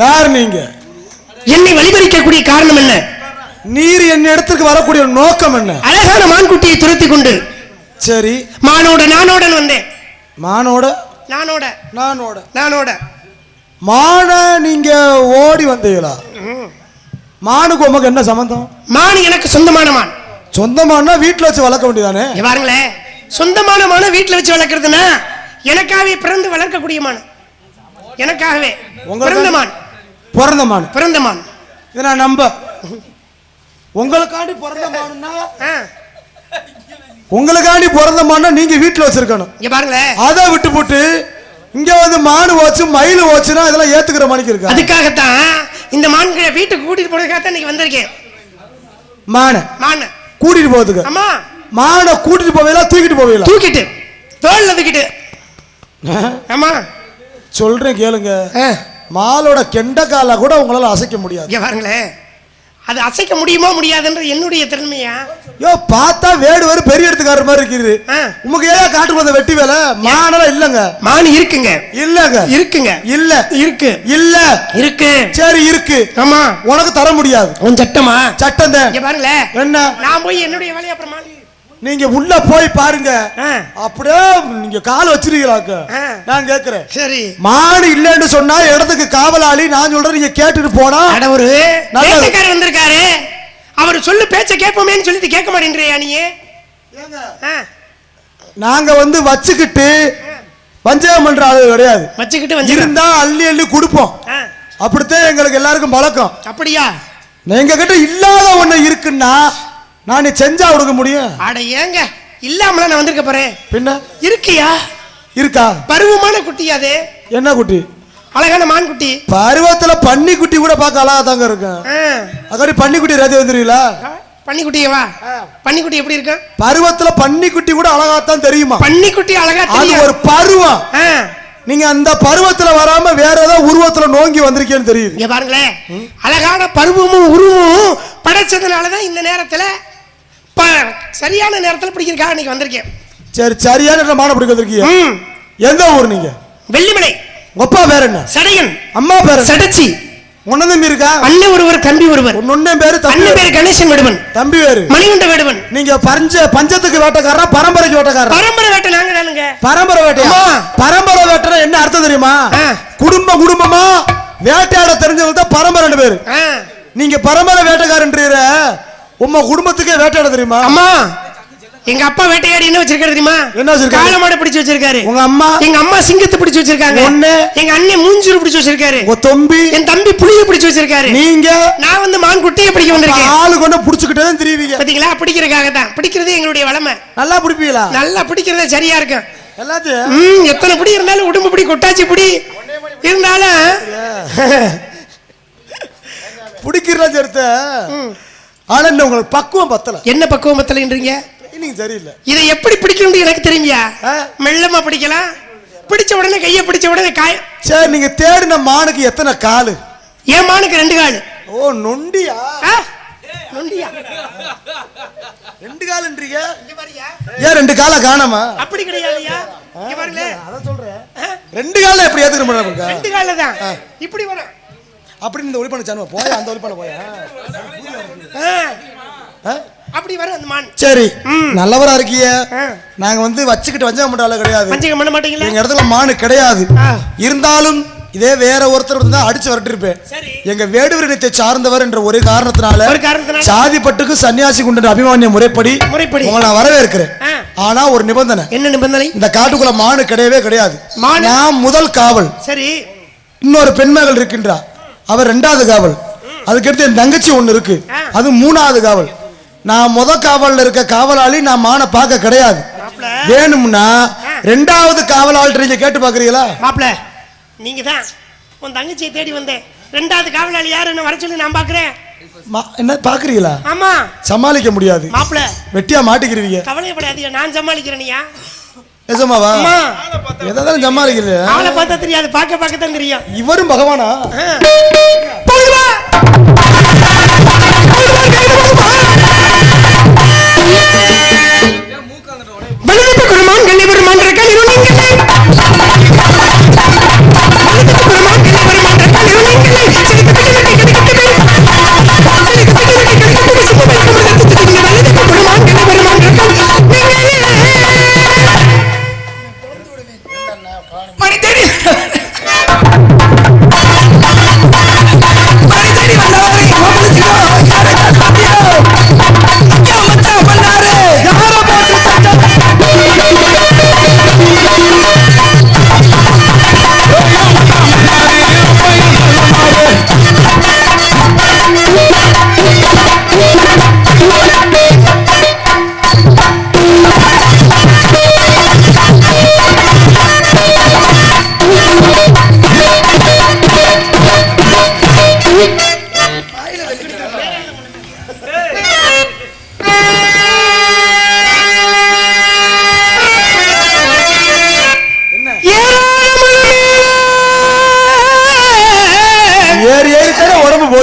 யார் நீங்க? என்னை வழிபறிக்கக்கூடிய காரணம் என்ன? நீர் என் இடத்துக்கு வரக்கூடிய நோக்கம் என்ன? அழகான மான்குட்டியை துரத்தி கொண்டு. சரி. மானோட நானோடன் வந்தேன். மானோட நானோட நானோட நானோட மான நீங்க ஓடி வந்தீங்களா? மானுக்கு உமக்கு என்ன சம்பந்தம்? மான் எனக்கு சொந்தமான மான். சொந்தமானா வீட்டுல வச்சு வளர்க்க வேண்டியதானே? பாருங்களேன், சொந்தமான மான வீட்டுல வச்சு வளர்க்கறதுனா எனக்காகவே பிறந்து வளர்க்கக்கூடிய மான். எனக்காகவே பிறந்த மான். பிறந்த மான். பிறந்த மான். இதை நான் நம்ப. உங்களுக்காண்டி பிறந்த மானுன்னா உங்களுக்காண்டி பிறந்த மானா நீங்க வீட்டுல வச்சிருக்கணும். இங்க பாருங்களேன், அதை விட்டு போட்டு இங்க வந்து மானு ஓச்சு மயில் ஓச்சுனா இதெல்லாம் ஏத்துக்கிற மணிக்கு இருக்கு. அதுக்காகத்தான் இந்த மான்களை வீட்டுக்கு கூட்டிட்டு போறதுக்காகத்தான் இன்னைக்கு வந்திருக்கேன். மான கூட்டிட்டு போறதுக்கு. ஆமா. மான கூட்டிட்டு போவீங்களா தூக்கிட்டு போவீங்களா? தூக்கிட்டு, தோல்ல தூக்கிட்டு. ஆமா சொல்றேன் கேளுங்க. மாலோட கெண்ட கால கூட உங்களால அசைக்க முடியாது. இங்க பாருங்களேன், அது அசைக்க முடியுமா முடியாதுன்றது என்னுடைய திறமையா? யோ பார்த்தா வேடுவர் பெரிய இடத்துக்காரர் மாதிரி இருக்குது. உமக்கு ஏன் காட்டு போத வெட்டி வேலை? மானெல்லாம் இல்லங்க. மான் இருக்குங்க. இல்லங்க. இருக்குங்க. இல்ல இருக்கு. இல்ல இருக்கு. சரி இருக்கு. ஆமா. உனக்கு தர முடியாது. உன் சட்டமா? சட்டம் தான். இங்க பாருங்களேன், என்ன நான் போய் என்னுடைய வேலையை அப்புறமா நீங்க உள்ள போய் பாருங்க. அப்படியே நீங்க கால் வச்சிருக்கீங்களாக்க? நான் கேக்குறேன். சரி. மாடு இல்லன்னு சொன்னா இடத்துக்கு காவலாளி நான் சொல்றேன், நீங்க கேட்டுட்டு போனா ஒரு வேலைக்காரர் வந்திருக்காரு, அவர் சொல்லு பேச்ச கேட்போமேன்னு சொல்லிட்டு கேட்க மாட்டேன்றியா நீ? நாங்க வந்து வச்சுக்கிட்டு பஞ்சகம் பண்ற ஆளு கிடையாது. வச்சுக்கிட்டு இருந்தா அள்ளி அள்ளி கொடுப்போம். அப்படித்தான் எங்களுக்கு எல்லாருக்கும் பழக்கம். அப்படியா? எங்க கிட்ட இல்லாத ஒண்ணு இருக்குன்னா நான் செஞ்சா கொடுக்க முடியும். அட ஏங்க இல்லாமல நான் வந்திருக்க போறேன். பின்ன இருக்கியா? இருக்கா? பருவமான குட்டி. அது என்ன குட்டி? அழகான மான் குட்டி. பருவத்துல பன்னி குட்டி கூட பார்க்க அழகா தாங்க இருக்கும். அகடி பன்னி குட்டி ரதி வந்துருவீங்களா? பன்னி குட்டியவா? பன்னி குட்டி எப்படி இருக்கு? பருவத்துல பன்னி குட்டி கூட அழகா தான் தெரியுமா? பன்னி குட்டி அழகா தெரியும். அது ஒரு பருவம். நீங்க அந்த பருவத்துல வராம வேற ஏதாவது உருவத்துல நோங்கி வந்திருக்கேன்னு தெரியுது. இங்க பாருங்களேன், அழகான பருவமும் உருவமும் படைச்சதுனாலதான் இந்த நேரத்துல சரியான நேரத்தில் பிடிக்கிறதுக்காக இன்னைக்கு வந்திருக்கேன். சரி, சரியான மான பிடிக்க வந்திருக்கீங்க. எந்த ஊர் நீங்க? வெள்ளிமலை. அப்பா பேர் என்ன? சடையன். அம்மா பேர் சடச்சி. உன்னதம்பி இருக்கா? அண்ணன் ஒருவர், தம்பி ஒருவர். உன்னன் பேரு? அண்ணன் பேரு கணேசன் வேடுவன். தம்பி பேரு மணிகண்ட வேடுவன். நீங்க பஞ்சத்துக்கு வேட்டக்காரரா பரம்பரைக்கு வேட்டக்காரரா? பரம்பரை வேட்டை. நாங்க தானுங்க பரம்பரை வேட்டையா? பரம்பரை வேட்டை என்ன அர்த்தம் தெரியுமா? குடும்பமா வேட்டையாட தெரிஞ்சவங்க தான் பரம்பரை பேரு. நீங்க பரம்பரை வேட்டைக்காரன்றீர உங்க குடும்பத்துக்கே வேட்டையாட தெரியுமா? அம்மா எங்க அப்பா வேட்டையாடி என்ன வச்சிருக்காரு தெரியுமா? என்ன வச்சிருக்காரு? காளை மாடு பிடிச்சு வச்சிருக்காரு. உங்க அம்மா? எங்க அம்மா சிங்கத்தை பிடிச்சு வச்சிருக்காங்க. ஒண்ணு. எங்க அண்ணன் மூஞ்சூர் பிடிச்சு வச்சிருக்காரு. உங்க தம்பி? என் தம்பி புலியை பிடிச்சு வச்சிருக்காரு. நீங்க? நான் வந்து மான் குட்டியை பிடிக்க வந்திருக்கேன். ஆளு கொண்டு பிடிச்சுக்கிட்டே தான் தெரியுவீங்க. பாத்தீங்களா? பிடிக்கிறதுக்காக தான். பிடிக்கிறது எங்களுடைய வளமை. நல்லா பிடிப்பீங்களா? நல்லா பிடிக்கிறதே சரியா இருக்கு எல்லாத்தையும். எத்தனை பிடி இருந்தாலும் உடம்பு பிடி கொட்டாச்சி பிடி இருந்தாலும் பிடிக்கிறதா சேர்த்த. ஆனா உங்களுக்கு பக்குவம் பத்தல. என்ன பக்குவம் பத்தலன்றீங்க? நீங்க சரியில்லை. இதை எப்படி பிடிக்கணும்னு எனக்கு தெரியுமியா? மெல்லமா பிடிக்கலாம். பிடிச்ச உடனே கையை பிடிச்ச உடனே காய. சரி, நீங்க தேடின மானுக்கு எத்தனை காலு? என் மானுக்கு 2 காலு. ஓ நொண்டியா? நொண்டியா? 2 காலுன்றீங்க. ஏன் 2 காலை காணாமா? அப்படி கிடையாதுயா. இங்க பாருங்க, அத சொல்றேன். 2 கால்ல எப்படி ஏத்துக்க முடியாது? 2 கால்ல தான் இப்படி வரும். அப்படி இந்த ஒளி பண்ண சானுவா போய் அந்த ஒளி பண்ண போய் அப்படி வர அந்த மான். சரி, நல்லவரா இருக்கீங்க. நாங்க வந்து வச்சுக்கிட்டு வஞ்சகம் பண்றால கிடையாது. வஞ்சகம் பண்ண மாட்டீங்களா? எங்க இடத்துல மானு கிடையாது. இருந்தாலும் இதே வேற ஒருத்தர் இருந்தா அடிச்சு வரட்டிருப்பேன். எங்க வேடுவரினத்தை சார்ந்தவர் என்ற ஒரு காரணத்தினால சாதி பட்டுக்கு சன்னியாசி கொண்ட அபிமானிய முறைப்படி உங்களை நான் வரவேற்கிறேன். ஆனா ஒரு நிபந்தனை. என்ன நிபந்தனை? இந்த காட்டுக்குள்ள மானு கிடையவே கிடையாது. நான் முதல் காவல். சரி. இன்னொரு பெண்மகள் இருக்கின்றா, அவர் 2வது காவல். அதுக்கடுத்து என் தங்கச்சி ஒண்ணு இருக்கு, அது 3வது காவல். நான் முத காவல்ல இருக்க காவலாளி நான் மான பார்க்க கிடையாது. வேணும்னா 2வது காவலாளி நீங்க கேட்டு பாக்குறீங்களா? மாப்ள நீங்க தான் உன் தங்கச்சியை தேடி வந்தேன். 2வது காவலாளி யாருன்னு வர சொல்லி நான் பாக்குறேன். என்ன பாக்குறீங்களா? ஆமா. சமாளிக்க முடியாது மாப்ள, வெட்டியா மாட்டிக்கிறீங்க. கவலைப்படாதீங்க, நான் சமாளிக்கிறேனியா. நிஜமாவா? எதாவது சமாளிக்கிறீங்க. அவளை பார்த்தா தெரியாது, பார்க்க தான் தெரியும். இவரும் பகவானா?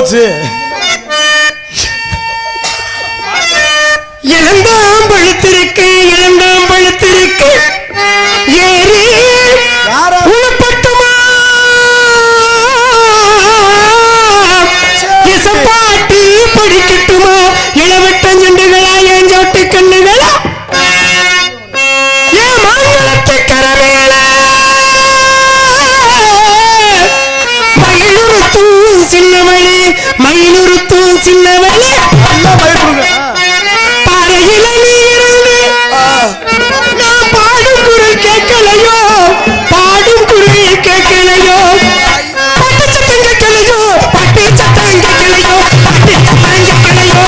போச்சு. இளந்தாம் பழுத்திருக்கு இளந்தாம் பழுத்திருக்கு ஏறி உழப்பட்டுமா இசப்பாட்டு படிக்கட்டுமா இளவட்டஞ்செண்டுகளா ஏஞ்சோட்டு கண்ணுகளா ஏன் மாங்கலத்து கரவேள மயிலுறுத்தும் சின்னவளே மயிலுறுத்தும் சின்னவளே பாறையில நீ இருந்து நான் பாடும் குரல் கேட்கலையோ பாடும் குரல் கேட்கலையோ பாட்டு சத்தம் கேட்கலையோ பாட்டு சத்தம் கேட்கலையோ பாட்டு சத்தம் கேட்கலையோ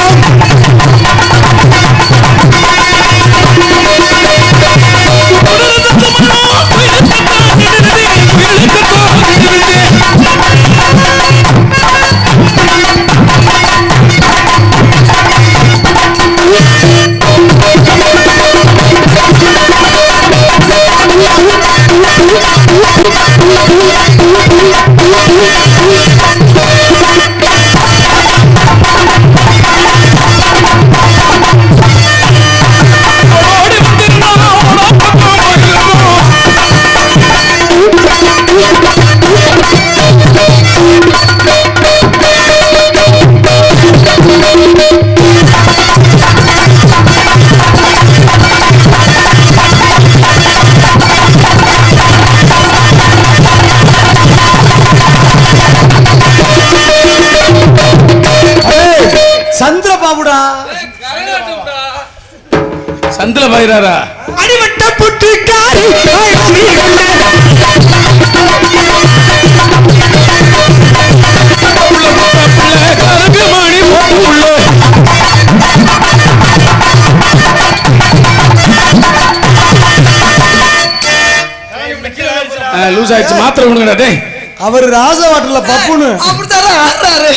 சந்திரபாபுடா சந்திர பைராரா அடிமட்ட புற்றுக்காரி லூஸ் ஆயிடுச்சு மாத்திரை ஒண்ணுங்கடா டேய் அவர் ராஜவாட்டில பப்புன்னு அப்படித்தானே ஆடுறாரு.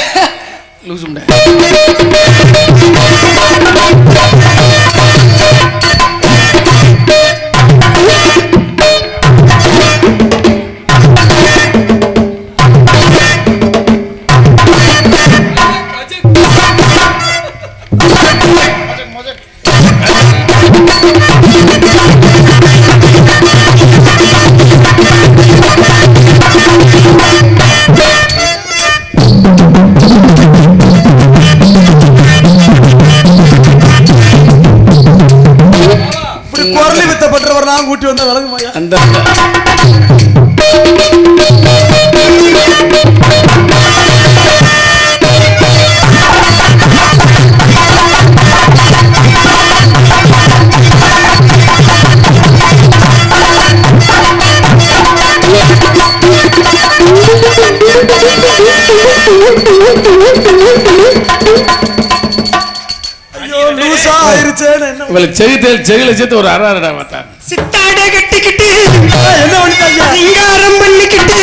லூஸ் உண்டா குரலி வித்தப்பட்டவர் நான் கூட்டி வந்த வழங்குமாயா அந்த செவில சேர்த்து ஒரு அறாடா மாட்டா சித்தாட கட்டிக்கிட்டு என்ன பண்ணிட்டாங்க சிங்காரம் பண்ணிக்கிட்டு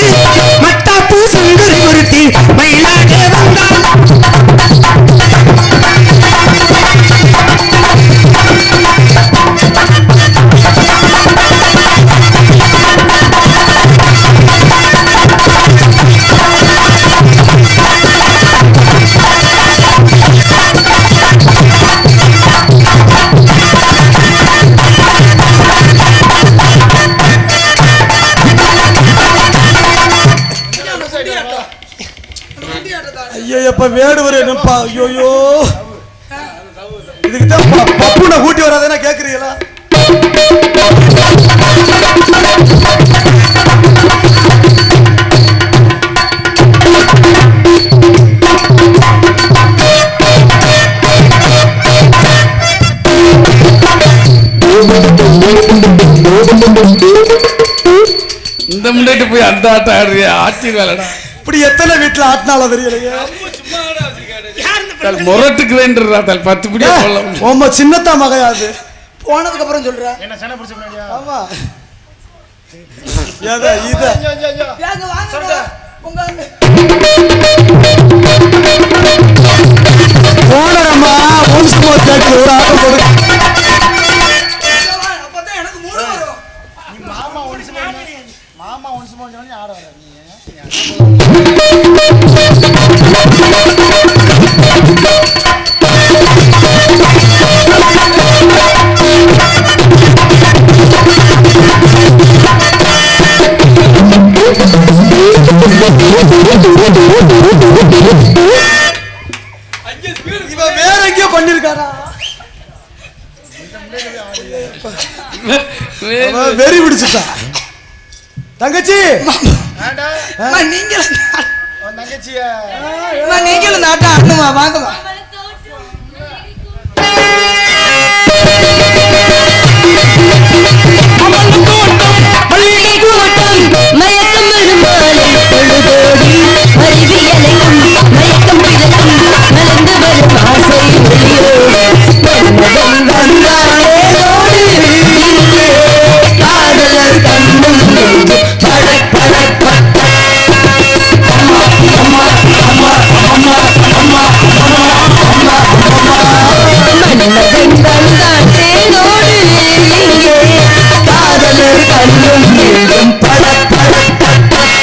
மத்தாப்பூ சுந்தரி ஒருத்தி மயிலாக ஐயப்ப வேடுவர் என்னப்பா ஐயோ இதுக்கு தான் பப்புன கூட்டி வராதேன்னா கேக்குறீங்களா இந்த முன்னாடி போய் அந்த ஆட்டம் ஆடுறியா ஆட்சி வேலைடா இப்படி எத்தனை வீட்டுல ஆட்டினாலும் தெரியலையே முரட்டுக்கு வேண்டுறா தல் 10 பிடி உங்க சின்னத்தா மகையாது போனதுக்கு அப்புறம் சொல்ற என்ன சன புடிச்ச முன்னாடியா ஆமா ஏதா இத வாங்க வாங்க உங்க போனரம்மா ஒன்ஸ் மோர் கேட்டு ஒரு ஆட்டம் போடு அப்பதான் எனக்கு மூணு வரும் நீ மாமா ஒன்ஸ் மோர் சொன்னா ஆட வர நீ இவன் வேற எங்கேயோ பண்ணிருக்காரா அவன் வெறி பிடிச்சிட்டான் தங்கச்சி நீங்களும் உன் தங்கச்சிய நீங்களும் நாட்டா ஆடணுமா வாங்கம்மா மயக்கம் வரும் மாலை பொழுதோடி அறிவியலையும் மயக்கம் பிறக்கும் மலர்ந்து வரும் ஆசை ஒளியோடு மன்மதன் வந்தாளோடு இங்கே காதலர் கண்ணும் நெஞ்சு படக் படக் படக். அம்மா அம்மா அம்மா அம்மா அம்மா அம்மா அம்மா மன்மதன் வந்தான் தேனோடு இங்கே காதலர் கண்ணும் நெஞ்சும் படக் படக் படக்.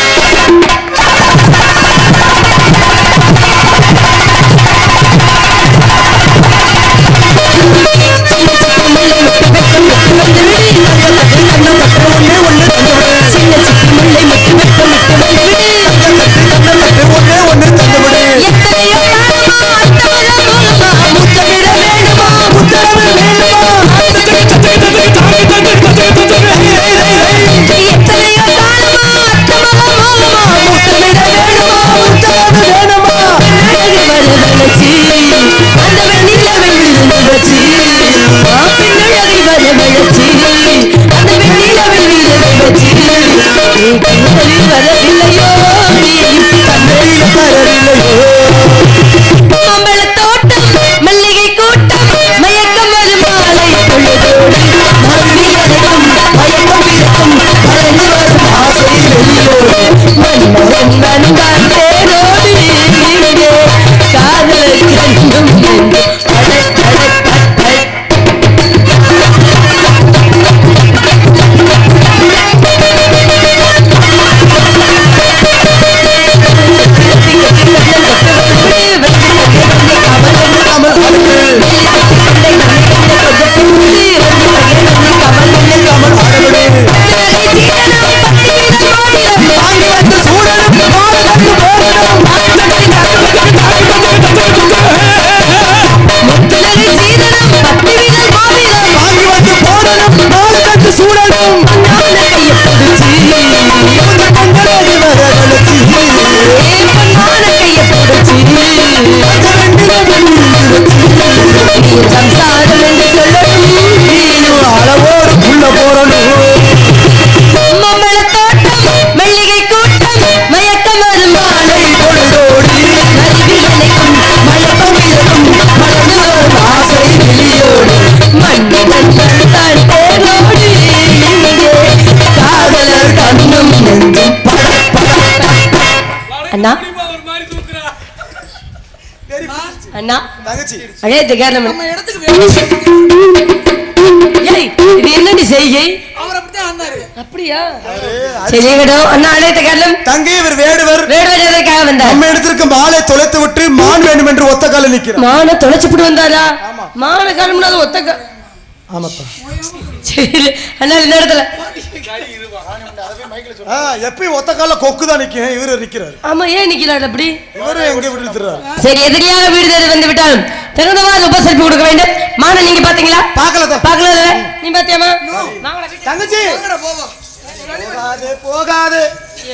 அண்ணா அண்ணா தங்கச்சி அடே கேரளம் நம்ம இடத்துக்கு வேணும். ஏய் இது என்னடி செய்கை அவர் அப்படித்தான் ஆனாரு. அப்படியா சரி விடும் அண்ணா அடே கேரளம் தங்கை இவர் வேடுவர் வேடுவர் எதற்காக வந்தார் நம்ம எடுத்திருக்கும் மாலை தொலைத்து விட்டு மான் வேண்டும் என்று ஒத்த கால நிக்கிறார் மான தொலைச்சுட்டு வந்தாரா மான காலம்னா ஒத்த ஆமாப்பா சரி அண்ணா இந்த இடத்துல எப்பயும் ஒத்த கால கொக்கு தான் நிக்கும் இவரு நிக்கிறாரு ஆமா ஏன் நிக்கிறாரு அப்படி இவரு எங்க விட்டுறாரு சரி எதிரியாக வீடு தேடி வந்து விட்டாலும் தகுந்தவாறு உபசரிப்பு கொடுக்க வேண்டும் மான நீங்க பாத்தீங்களா பாக்கல நீ பாத்தியாமா தங்கச்சி வாங்கடா போவோம். போகாது போகாது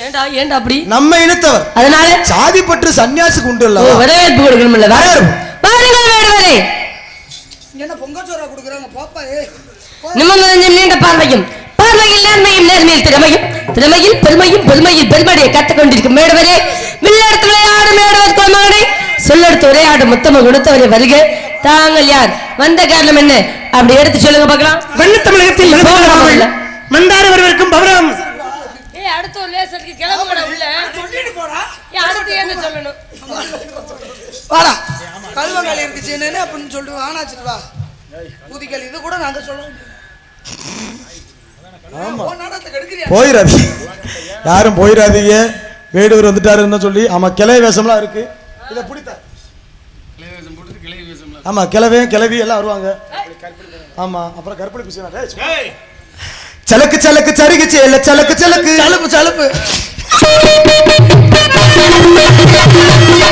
ஏண்டா ஏண்டா அப்படி நம்ம இனத்தவர் அதனால சாதி பற்று சன்னியாசிக்கு உண்டு இல்ல வரவேற்பு கொடுக்கணும்ல பாருங்கள் வேடுவரே என்ன பொங்கச்சோரா கொடுக்குறாங்க பாப்பா நிமிர்ந்த நீண்ட பார்வையும் பார்வையில் நேர்மையும் நேர்மையில் திறமையும் திறமையில் பெருமையும் பெருமையில் பெருமடியை கற்றுக்கொண்டிருக்கும் மேடுவரே விளையாட்டு விளையாடு மேடுவர் கொள்மகனை சொல்லெடுத்து உரையாடு முத்தம கொடுத்தவரை வருக தாங்கள் யார் வந்த காரணம் என்ன அப்படி எடுத்து சொல்லுங்க பார்க்கலாம் வெண்ண தமிழகத்தில் மந்தார வருவதற்கும் பவரம் ஏய் அடுத்த ஒரு லேசருக்கு கிளம்புங்கடா உள்ள சொல்லிட்டு போடா. ஏய் அடுத்து என்ன சொல்லணும் வாடா கல்வங்காலி இருக்குச்சு என்னன்னு அப்படின்னு சொல்லிட்டு வானாச்சிட்டு வா ஊதிக்கல் இது கூட நாங்க சொல்லுவோம். போயிடாது யாரும் போயிடாதீங்க வேடுவர் வந்துட்டாருன்னு சொல்லி ஆமா கிளை வேஷம்லாம் இருக்கு இதை பிடித்த ஆமா கிளவே கிளவி எல்லாம் வருவாங்க ஆமா அப்புறம் கற்பனை பிசினா சலக்கு சலக்கு சரிகுச்சு இல்ல சலக்கு சலக்கு சலுப்பு சலுப்பு Thank you.